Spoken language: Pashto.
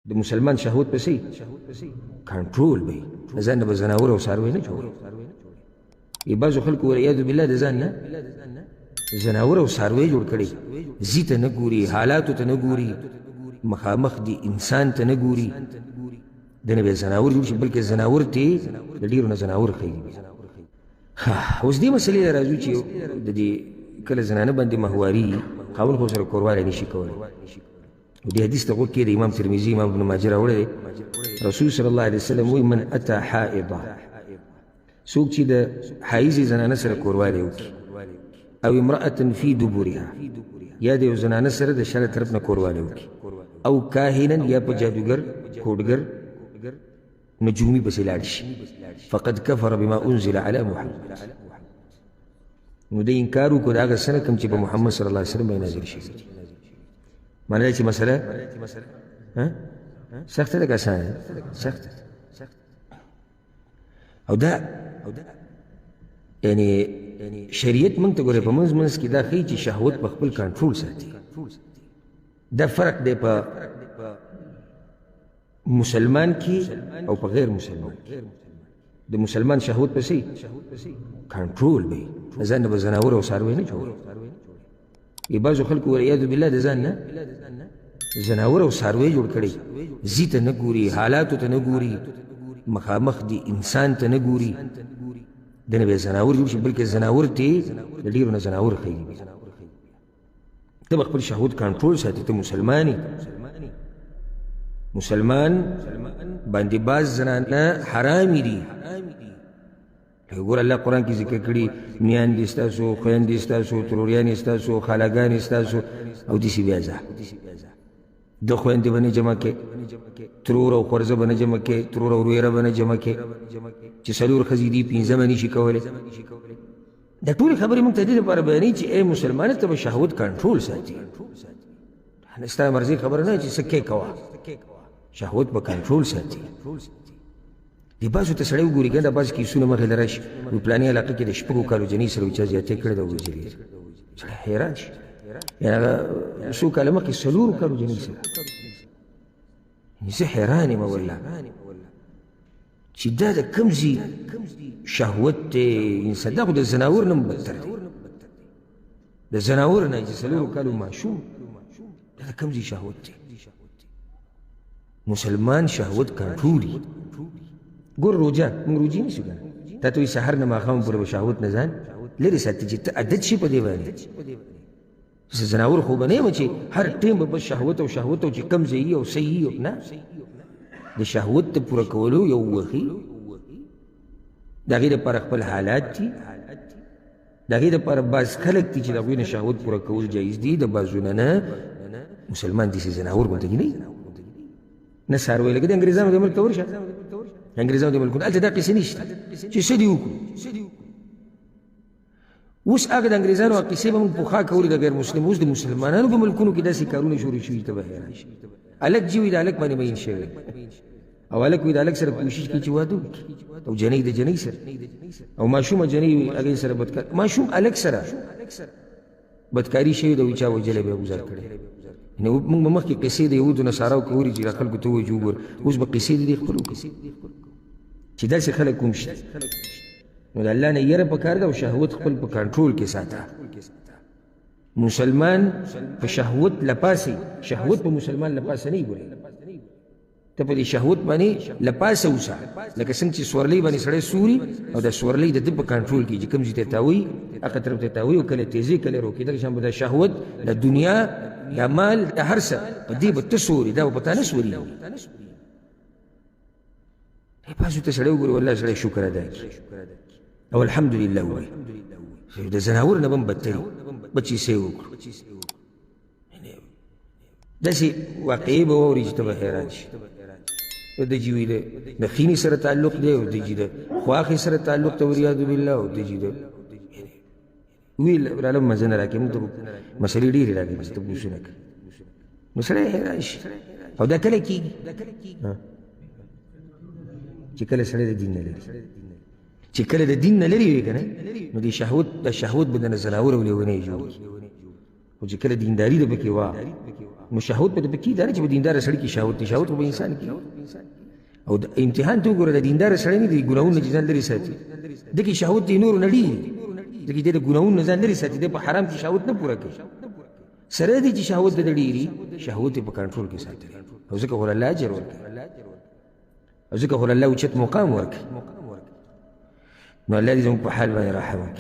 د مسلمان شهوت پسې کنټرول وي ځان به زناور او څاروي نه جوړي بعضو خلکو والعیاذ بالله د ځان نه زناور او څاروي جوړ کړي ځي ته نه ګوري حالاتو ته نه ګوري مخامخ دي انسان ته نه ګوري دنه به زناور جوړ شي بلکې زناور ته د ډیرو نه زناور ښیي اوس دې مسلې راځو چې د دې کله زنانه باندې مهواري خاوند خو سره کوروالی نشي کولی ودې حدیث ته غوږ کې د امام ترمذي امام ابن ماجه راوړی دی رسول صلی الله علیه وسلم وایي من اتی حائضه څوک چې د حایضې زنانه سره کوروالی وکړي او امرأة فی دبورها یا د یو زنانه سره د شاله طرف نه کوروالی وکړي او کاهنا یا په جادوګر کوډګر نجومي پسې لاړ شي فقد کفر بما انزل علی محمد نو د انکار وکړو د هغه څه نه کوم چې په محمد صلی الله علیه وسلم باندې نازل شوي معنی دا چې مسله سخته ده که اسانه ده سخته او دا یعنی شریعت موږ ته ګورې په منځ منځ کې دا ښیي چې شهوت په خپل کنټرول ساتي دا فرق دی په مسلمان کې او په غیر مسلمان کې د مسلمان شهوت پسې کنټرول وي ځان به زناور او څاروي نه جوړي بعضو خلکو والعیاذ بالله د ځان نه زناور او څاروي جوړ کړي ځي ته نه ګوري حالاتو ته نه ګوري مخامخ دي انسان ته نه ګوري دنه به زناور جوړ شي بلکې زناور ته د ډیرو نه زناور ښیي ته به خپل شهوت کنټرول ساتي ته مسلمان باندې باز زنانه حرامي دي ګور الله قرآن کې ذکر کړي میان دي ستاسو خویندې ستاسو تروریانې ستاسو خالاګانې ستاسو او داسې بیا ځه د خویندې به نه جمع کې ترور او خورزه به نه جمع کې ترور او ورویره به نه جمع کې چې څلور ښځې دي پنځه به نشي کولی دا ټولې خبرې موږ ته دې لپاره بیانوي چې ای مسلمانه ته به شهوت کنټرول ساتي ستا مرضي خبره نه چې څه کې کوه شهوت به کنټرول ساتي دی بعضو ته سړی وګوري که دا بعض کیسونه مخې له راشي وایي پلانې علاقه کې د شپږو کالو جنۍ سره چا زیاتې کړې ده ووژلې سړی حیران شي یعنې هغه څو کاله مخکې څلورو کالو جنۍ سره زه حیران یم والله چې دا د کوم ځای شهوت دی انسان دا خو د زناور نه هم بدتر دی د زناور نه چې څلورو کالو ماشوم دا د کوم ځای شهوت دی مسلمان شهوت کنټرولي ګور روجه موږ روجې نیسو که نه تا ته وایي سهار نه ماښام پورې به شهوت نه ځان لرې ساتي چې ته عادت شي په دې باندې زه زناور خو به نه یم چې هر ټیم به بس شهوت او چې کم ځای او صحیح او نه د شهوت د پوره کولو یو وخي د هغې دپاره خپل حالات دي د هغې دپاره بعض خلک دي چې د هغوی نه شهوت پوره کول جایز دي د بعضونه نه مسلمان داسې زناور غوندې نه څاروی لکه د انګریزانو د ملک ته ورشه انګریزانو د ملکونو هلته دا قصې نشته چې څه دې وکړو اوس هغه د انګریزانو هغه قصې به موږ پخوا کولې د غیر مسلم اوس د مسلمانانو په ملکونو کې داسې کارونه شروع شوي ته به حیران شي هلک چې وي د هلک باندې مین شوی او هلک وي د هلک سره کوشش کوي چې واده وکړي او جنۍ د جنۍ سره او ماشومه جنۍ وي هغې سره بدکار ماشوم هلک سره بدکاري شوې ده وایي چا وجلی به یې ګزار کړی موږ به مخکې قصې د یهودو نصاراو کولې چې خلکو ته ووایي چې وګوره اوس به قصې د دې خپل وکړي چې داسې خلک کوم شته نو د الله نه یره پکار ده او شهوت خپل په کنټرول کې ساته مسلمان په شهوت لپاسې شهوت په مسلمان لپاسه نه ګوري ته په دې شهوت باندې لپاسه اوسه لکه څنګه چې سورلۍ باندې سړی سوري او د سورلۍ د ده په کنټرول کې چې کوم ځای ته تاوي هغه طرف ته تاوي او کله تیزي کله روکي دغه شان به د شهوت د دنیا د مال د هر څه په دې به ته سوري دا به په تا نه سوري بعضو ته سړی وګوري والله سړی شکر ادا کړي او الحمدلله ووایي د زناور نه به هم بدتري بچې څه یې وکړو داسې واقعې به واوري چې ته به حیران شي د جی د خینې سره تعلق دی او د جی د خواښې سره تعلق ته والعیاذ بالله او د جی د ویل رالم مزه نه راکړي موږ ته مسلې ډېرې راکړي بس ته پوښتنه کوي نو سړی حیران شي او دا کله کېږي چې کله سړی د دین نه لري چې کله د دین نه لري وي که نه نو د شهوت به د نه زناور او لیونی جوړي خو چې کله دینداري ده پکې وه نو شهوت په کې دا نه چې په دیندار سړي کې شهوت نه، شهوت په انسان کې. او د امتحان ته وګوره، د دیندار سړی نه دی ګناهونه چې ځان لري ساتي، دغه شهوت دی نور نه دی، دغه د ګناهونه ځان لري ساتي، د په حرام کې شهوت نه پوره کوي. سره دي چې شهوت د ډېری شهوت په کنټرول کې ساتي، او ځکه ور الله اجر ورکړي، او ځکه ور الله اوچت مقام ورکړي. نو الله دې زموږ په حال باندې رحم وکړي.